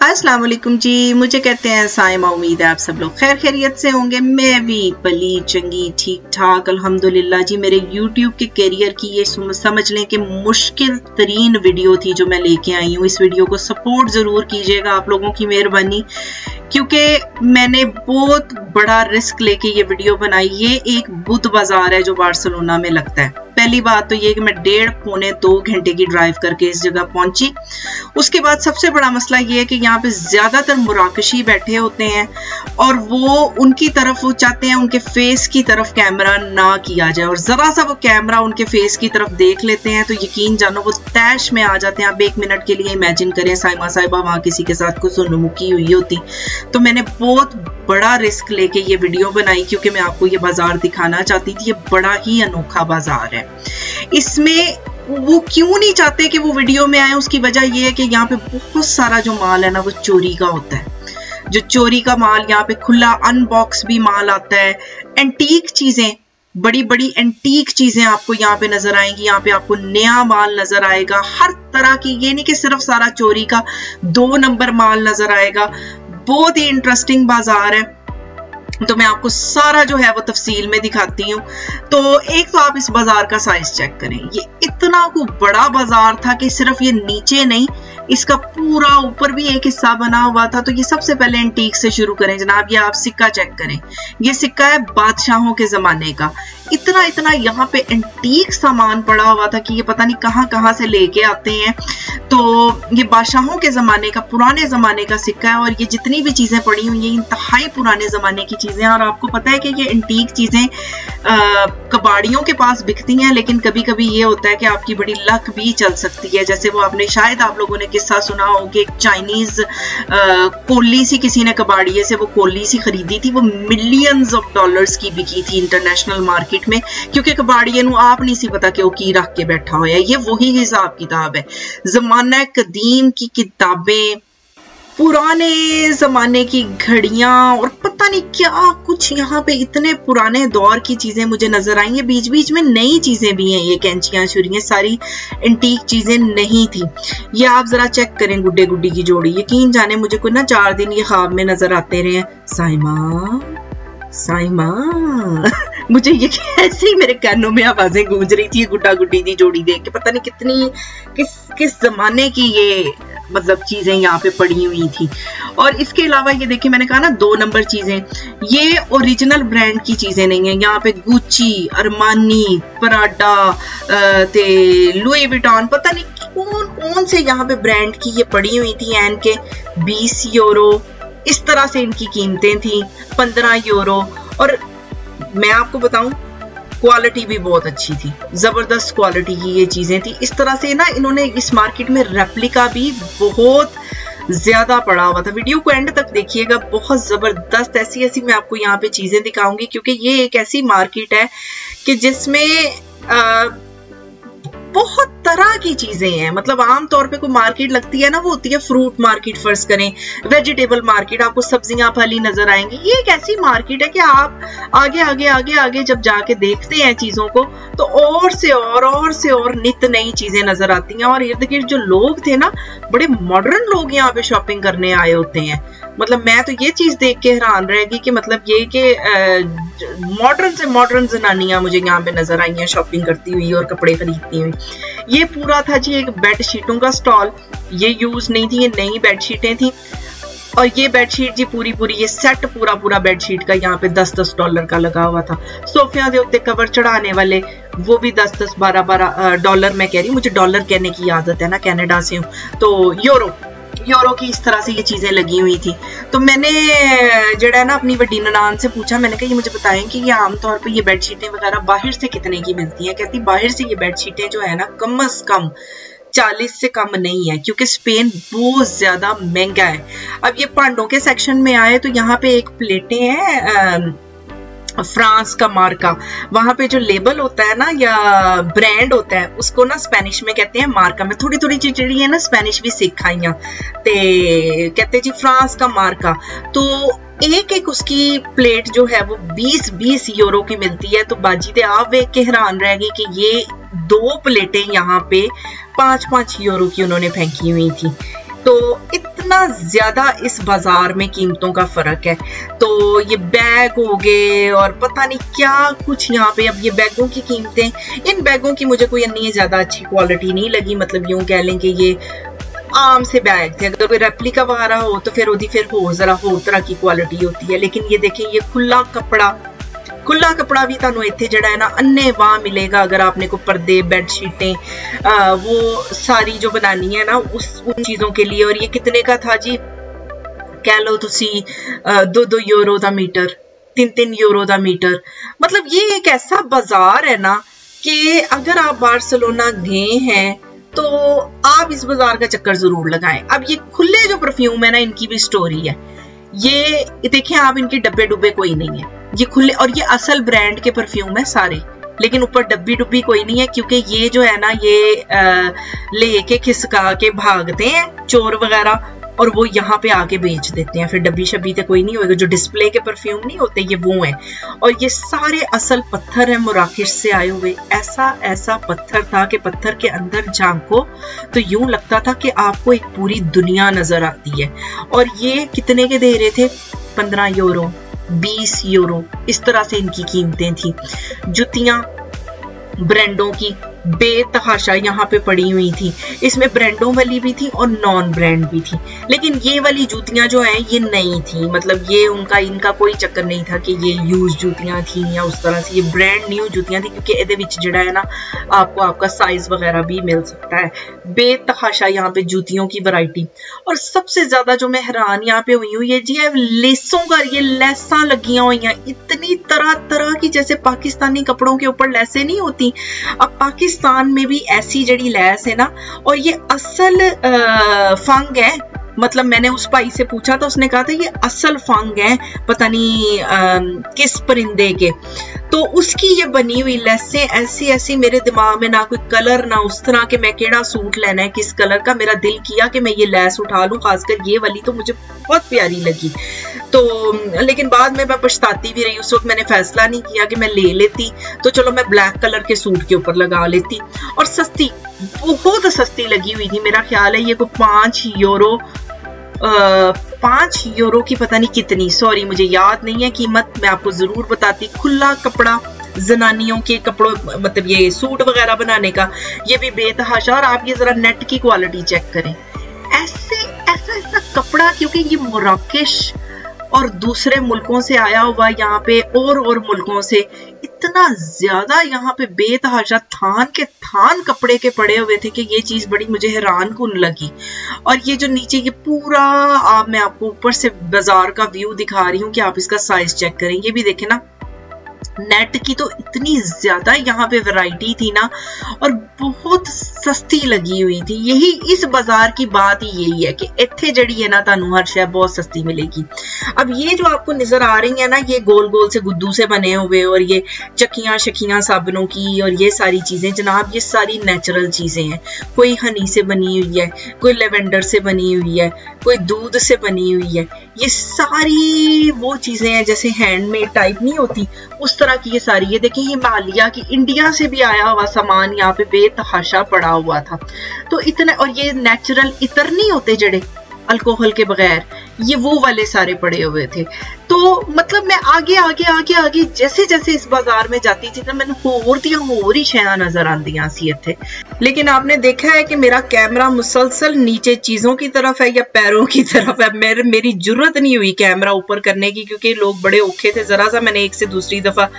अस्सलाम वालेकुम जी। मुझे कहते हैं साइमा। उम्मीद है आप सब लोग खैर खैरियत से होंगे। मैं भी भली चंगी ठीक ठाक अल्हम्दुलिल्लाह जी। मेरे YouTube के करियर की ये समझ लें कि मुश्किल तरीन वीडियो थी जो मैं लेके आई हूँ। इस वीडियो को सपोर्ट ज़रूर कीजिएगा, आप लोगों की मेहरबानी, क्योंकि मैंने बहुत बड़ा रिस्क लेके ये वीडियो बनाई। ये एक बुध बाजार है जो बार्सिलोना में लगता है। पहली बात तो ये कि मैं 1.5-2 घंटे की ड्राइव करके इस जगह पहुंची। उसके बाद सबसे बड़ा मसला ये है कि यहाँ पे ज्यादातर मुराकशी बैठे होते हैं और वो उनकी तरफ वो चाहते हैं उनके फेस की तरफ कैमरा ना किया जाए, और जरा सा वो कैमरा उनके फेस की तरफ देख लेते हैं तो यकीन जानो वो तैश में आ जाते हैं। आप 1 मिनट के लिए इमेजिन करें साइमा साहिबा वहां किसी के साथ कुछ सुनमुखी हुई होती। तो मैंने बहुत बड़ा रिस्क लेके ये वीडियो बनाई क्योंकि मैं आपको ये बाजार दिखाना चाहती थी। ये बड़ा ही अनोखा बाजार है। इसमें वो क्यों नहीं चाहते कि वो वीडियो में आए, उसकी वजह ये है कि यहाँ पे बहुत सारा जो माल है ना वो चोरी का होता है। जो चोरी का माल यहाँ पे खुला अनबॉक्स भी माल आता है। एंटीक चीजें, बड़ी बड़ी एंटीक चीजें आपको यहाँ पे नजर आएंगी। यहाँ पे आपको नया माल नजर आएगा हर तरह की, ये नहीं कि सिर्फ सारा चोरी का 2 नंबर माल नजर आएगा। बहुत ही इंटरेस्टिंग बाजार है। तो मैं आपको सारा जो है वो तफसील में दिखाती हूँ। तो एक तो आप इस बाजार का साइज चेक करें। ये इतना को बड़ा बाजार था कि सिर्फ ये नीचे नहीं, इसका पूरा ऊपर भी एक हिस्सा बना हुआ था। तो ये सबसे पहले एंटीक से शुरू करें जनाब। ये आप सिक्का चेक करें। ये सिक्का है बादशाहों के जमाने का। इतना इतना यहाँ पे एंटीक सामान पड़ा हुआ था कि ये पता नहीं कहाँ कहाँ से लेके आते हैं। तो ये बादशाहों के जमाने का, पुराने जमाने का सिक्का है। और ये जितनी भी चीजें पड़ी हुई हैं इंतहाई पुराने जमाने की चीजें। और आपको पता है कि ये एंटीक चीजें कबाड़ियों के पास बिकती हैं, लेकिन कभी कभी ये होता है कि आपकी बड़ी लक भी चल सकती है। जैसे वो आपने शायद आप लोगों ने किस्सा सुना हो कि एक चाइनीज कोली सी किसी ने कबाड़िए से वो कोली सी खरीदी थी। वो मिलियंस ऑफ डॉलर्स की बिकी थी इंटरनेशनल मार्केट में, क्योंकि कबाड़िए नु आप नहीं सी पता कि वो की रख के बैठा हुआ है। ये वही हिसाब किताब है। जमाना कदीम की किताबें, पुराने जमाने की घड़ियां और पता नहीं क्या कुछ यहाँ पे इतने पुराने दौर की चीजें मुझे नजर आई हैं। बीच बीच में नई चीजें भी हैं। ये कैंचियां छुरियां सारी एंटीक चीजें नहीं थी। ये आप जरा चेक करें गुड्डे गुड्डी की जोड़ी। यकीन जाने मुझे कोई ना 4 दिन ये ख्वाब में नजर आते रहे। साइमा साइमा मुझे ये ऐसे ही मेरे कानों में आवाजें गूंज रही थी गुड्डा गुड्डी की जोड़ी देख के। पता नहीं कितनी किस जमाने की ये मतलब चीजें यहाँ पे पड़ी हुई थी। और इसके अलावा ये देखिए, मैंने कहा ना 2 नंबर चीजें, ये ओरिजिनल ब्रांड की चीजें नहीं है। यहाँ पे Gucci, Armani, Prada, Louis Vuitton, पता नहीं कौन कौन से यहाँ पे ब्रांड की ये पड़ी हुई थी। एन के 20 यूरो इस तरह से इनकी कीमतें थी, 15 यूरो। और मैं आपको बताऊं क्वालिटी भी बहुत अच्छी थी, जबरदस्त क्वालिटी की ये चीजें थी। इस तरह से ना इन्होंने इस मार्केट में रेप्लिका भी बहुत ज्यादा पड़ा हुआ था। वीडियो को एंड तक देखिएगा, बहुत जबरदस्त ऐसी ऐसी मैं आपको यहाँ पे चीजें दिखाऊंगी, क्योंकि ये एक ऐसी मार्केट है कि जिसमें बहुत तरह की चीजें हैं। मतलब आमतौर पे कोई मार्केट लगती है ना, वो होती है फ्रूट मार्केट, फर्ज करें वेजिटेबल मार्केट, आपको सब्जियां फली नजर आएंगी। ये एक ऐसी मार्केट है कि आप आगे आगे आगे आगे जब जाके देखते हैं चीजों को तो और से और नित नई चीजें नजर आती हैं। और इर्द गिर्द जो लोग थे ना, बड़े मॉडर्न लोग यहाँ पे शॉपिंग करने आए होते हैं। मतलब मैं तो ये चीज देख के हैरान रहेगी कि मतलब ये कि मॉडर्न से मॉडर्न जनानियां मुझे यहाँ पे नजर आई हैं शॉपिंग करती हुई और कपड़े खरीदती हुई। ये पूरा था जी एक बेडशीटों का स्टॉल। ये यूज नहीं थी, ये नई बेडशीटें थी। और ये बेडशीट जी पूरी ये सेट पूरा बेडशीट का यहाँ पे 10-10 डॉलर का लगा हुआ था। सोफिया के उत्ते कवर चढ़ाने वाले वो भी 10-10 12-12 डॉलर। मैं कह रही हूँ, मुझे डॉलर कहने की आदत है ना, कनाडा से हूँ तो यूरो की इस तरह से ये चीजें लगी हुई थी। तो मैंने जड़ा है ना अपनी वड्डी ननान से पूछा, मैंने कहा ये मुझे बताएं कि ये आमतौर पे ये बेडशीटें वगैरह बाहर से कितने की मिलती हैं। कहती बाहर से ये बेडशीटें जो है ना कम से कम 40 से कम नहीं है, क्योंकि स्पेन बहुत ज्यादा महंगा है। अब ये भांडों के सेक्शन में आए तो यहाँ पे एक प्लेटें हैं फ्रांस का मार्का। वहां पे जो लेबल होता है ना या ब्रांड होता है उसको ना स्पेनिश में कहते हैं मार्का। मैं थोड़ी थोड़ी चीजें है ना स्पेनिश भी सीख आई हूं। ते कहते जी फ्रांस का मार्का। तो एक उसकी प्लेट जो है वो 20-20 यूरो की मिलती है। तो बाजी दे आप देख के हैरान रह गई कि ये 2 प्लेटें यहाँ पे 5-5 यूरो की उन्होंने फेंकी हुई थी। तो इतना ज्यादा इस बाजार में कीमतों का फर्क है। तो ये बैग हो गए और पता नहीं क्या कुछ यहाँ पे। अब ये बैगों की कीमतें, इन बैगों की मुझे कोई इतनी ज्यादा अच्छी क्वालिटी नहीं लगी, मतलब यूं कह लें कि ये आम से बैग थे। अगर कोई रेप्लिका वगैरह हो तो फिर हो जरा हो तरह की क्वालिटी होती है। लेकिन ये देखें, ये खुला कपड़ा भी ਤੁਹਾਨੂੰ ਇੱਥੇ ਜਿਹੜਾ है ना अन्ने वाह मिलेगा। अगर आपने को पर्दे, बेडशीटें वो सारी जो बनानी है ना उन चीजों के लिए। और ये कितने का था जी? कह लो तुसी 2 यूरो का मीटर, 3 यूरो का मीटर। मतलब ये एक ऐसा बाजार है ना कि अगर आप बार्सिलोना गए हैं तो आप इस बाजार का चक्कर जरूर लगाएं। अब ये खुले जो परफ्यूम है ना, इनकी भी स्टोरी है। ये देखें आप, इनके डब्बे डुब्बे कोई नहीं है, ये खुले। और ये असल ब्रांड के परफ्यूम है सारे, लेकिन ऊपर डब्बी डुब्बी कोई नहीं है, क्योंकि ये जो है ना ये लेके खिसका के भागते हैं चोर वगैरह, और वो यहाँ पे आके बेच देते हैं। फिर डब्बी शब्बी तो कोई नहीं होगा। जो डिस्प्ले के परफ्यूम नहीं होते, ये वो हैं। और ये सारे असल पत्थर है, मराकेश से आए हुए। ऐसा पत्थर था कि पत्थर के अंदर झांको तो यूं लगता था कि आपको एक पूरी दुनिया नजर आती है। और ये कितने के दे रहे थे? 15 यूरो, 20 यूरो, इस तरह से इनकी कीमतें थी। जुतियां ब्रांडों की बेतहाशा यहाँ पे पड़ी हुई थी। इसमें ब्रांडों वाली भी थी और नॉन ब्रांड भी थी। लेकिन ये वाली जूतियां जो हैं ये नई थी, मतलब ये इनका कोई चक्कर नहीं था कि ये यूज जूतियां थी या उस तरह से। ये ब्रांड न्यू जूतियां थी, क्योंकि ਇਹਦੇ ਵਿੱਚ ਜਿਹੜਾ है ना आपको आपका साइज वगैरह भी मिल सकता है। बेतहाशा यहाँ पे जूतियों की वैरायटी। और सबसे ज्यादा जो मैं हैरान यहाँ पे हुई हूँ, ये जी लेसों का, ये लेसा लगियां हुई हैं इतनी तरह तरह की, जैसे पाकिस्तानी कपड़ों के ऊपर लेसें नहीं होती। अब पाकिस्तान में भी ऐसी जड़ी लैस है ना, और ये असल फंग है। मतलब मैंने उस भाई से पूछा तो उसने कहा था ये असल फंग है, पता नहीं किस परिंदे के। तो उसकी ये बनी हुई लेसें ऐसी मेरे दिमाग में ना कोई कलर ना उस तरह के मैं केड़ा सूट लेना है किस कलर का। मेरा दिल किया कि मैं ये लेस उठा लूं, खासकर ये वाली तो मुझे बहुत प्यारी लगी। तो लेकिन बाद में मैं पछताती भी रही। उस वक्त मैंने फैसला नहीं किया कि मैं ले लेती, तो चलो मैं ब्लैक कलर के सूट के ऊपर लगा लेती। और सस्ती, बहुत सस्ती लगी हुई थी। मेरा ख्याल है ये कोई 5 यूरो की पता नहीं कितनी, सॉरी मुझे याद नहीं है कीमत, मैं आपको जरूर बताती। खुला कपड़ा, जनानियों के कपड़ों, मतलब ये सूट वगैरह बनाने का, ये भी बेतहाशा। और आप ये जरा नेट की क्वालिटी चेक करें, ऐसा कपड़ा, क्योंकि ये मराकेश और दूसरे मुल्कों से आया हुआ यहाँ पे, और मुल्कों से इतना ज्यादा यहाँ पे बेतहाशा थान के थान कपड़े के पड़े हुए थे कि ये चीज बड़ी मुझे हैरान कुन लगी। और ये जो नीचे ये पूरा मैं आपको ऊपर से बाजार का व्यू दिखा रही हूँ कि आप इसका साइज चेक करें। ये भी देखें ना, नेट की तो इतनी ज्यादा यहाँ पे वैरायटी थी ना, और बहुत सस्ती लगी हुई थी। यही इस बाजार की बात ही यही है कि इत्थे जड़ी है ना तानू हर शय बहुत सस्ती मिलेगी। अब ये जो आपको नजर आ रही है ना, ये गोल गोल से गुद्दू से बने हुए, और ये चक्कियां शकियां साबुनों की, और ये सारी चीजें जनाब, ये सारी नेचुरल चीजें हैं। कोई हनी से बनी हुई है, कोई लेवेंडर से बनी हुई है, कोई दूध से बनी हुई है। ये सारी वो चीजें हैं जैसे हैंडमेड टाइप नहीं होती, उस तरह की ये सारी। ये देखिए, हिमालय की, इंडिया से भी आया हुआ सामान यहाँ पे बेतहाशा पड़ा हुआ था। तो इतना, और ये नेचुरल इतर नहीं होते जड़े अल्कोहल के बगैर, ये वो वाले सारे पड़े हुए थे। तो मतलब मैं आगे जैसे जैसे इस बाजार में जाती थी तो मैंने होर ही शया नजर आंदियां सी इत्थे। लेकिन आपने देखा है कि मेरा कैमरा मुसलसल नीचे चीजों की तरफ है या पैरों की तरफ है। मेरी जरूरत नहीं हुई कैमरा ऊपर करने की, क्योंकि लोग बड़े औखे थे। जरा सा मैंने एक से दूसरी दफा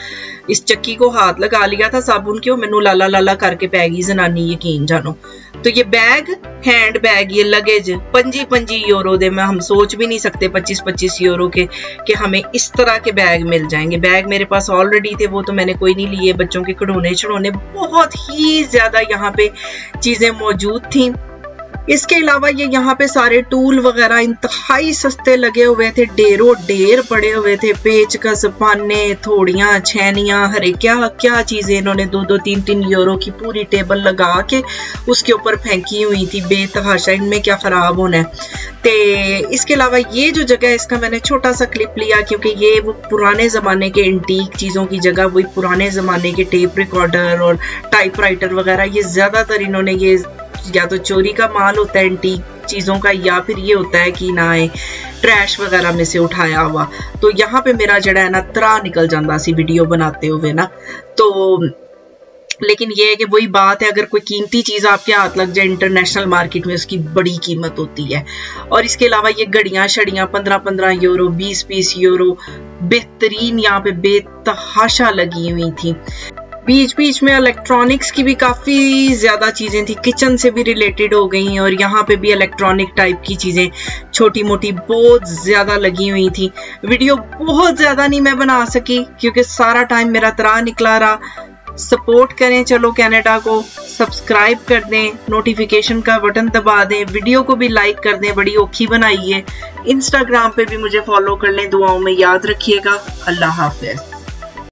इस चक्की को हाथ लगा लिया था साबुन के, मैनू लाला लाला करके पै गई जनानी, यकीन जानो। तो ये बैग, हैंड बैग, ये लगेज 25 यूरो दे, मैं हम सोच भी नहीं सकते 25 यूरो के कि हमें इस तरह के बैग मिल जाएंगे। बैग मेरे पास ऑलरेडी थे, वो तो मैंने कोई नहीं लिए। बच्चों के खिलौने बहुत ही ज्यादा यहाँ पे चीजें मौजूद थी। इसके अलावा ये यहाँ पे सारे टूल वगैरह इंतहाई सस्ते लगे हुए थे, ढेरों ढेर पड़े हुए थे। पेचकस, पाने, थोड़ियां, छैनियां, हरे क्या चीजें इन्होंने 2-2, 3-3 यूरो की पूरी टेबल लगा के उसके ऊपर फेंकी हुई थी। बेतहाशा, इनमें क्या खराब होना है। ते इसके अलावा ये जो जगह है, इसका मैंने छोटा सा क्लिप लिया क्योंकि ये वो पुराने जमाने के एंटीक चीजों की जगह, वही पुराने जमाने के टेप रिकॉर्डर और टाइपराइटर वगैरह, ये ज्यादातर इन्होंने, ये या तो चोरी का माल होता है एंटीक चीज़ों का, या फिर ये होता है कि ना ट्रैश वगैरह में से उठाया हुआ। तो यहाँ पे मेरा जड़ा है ना त्रा निकल जाता सी वीडियो बनाते हुए ना। तो लेकिन ये है कि वही बात है, अगर कोई कीमती चीज़ आपके हाथ लग जाए इंटरनेशनल मार्केट में उसकी बड़ी कीमत होती है। और इसके अलावा ये घड़ियाँ शड़ियाँ 15-15 यूरो 20-20 यूरो बेहतरीन यहाँ पे बेतहाशा लगी हुई थी। बीच बीच में इलेक्ट्रॉनिक्स की भी काफ़ी ज़्यादा चीज़ें थी, किचन से भी रिलेटेड हो गई, और यहाँ पे भी इलेक्ट्रॉनिक टाइप की चीज़ें छोटी मोटी बहुत ज़्यादा लगी हुई थी। वीडियो बहुत ज़्यादा नहीं मैं बना सकी क्योंकि सारा टाइम मेरा त्राह निकला रहा। सपोर्ट करें चलो कनाडा को, सब्सक्राइब कर दें, नोटिफिकेशन का बटन दबा दें, वीडियो को भी लाइक कर दें, बड़ी औखी बनाई है। इंस्टाग्राम पे भी मुझे फॉलो कर लें, दुआओं में याद रखिएगा। अल्लाह हाफ़िज़।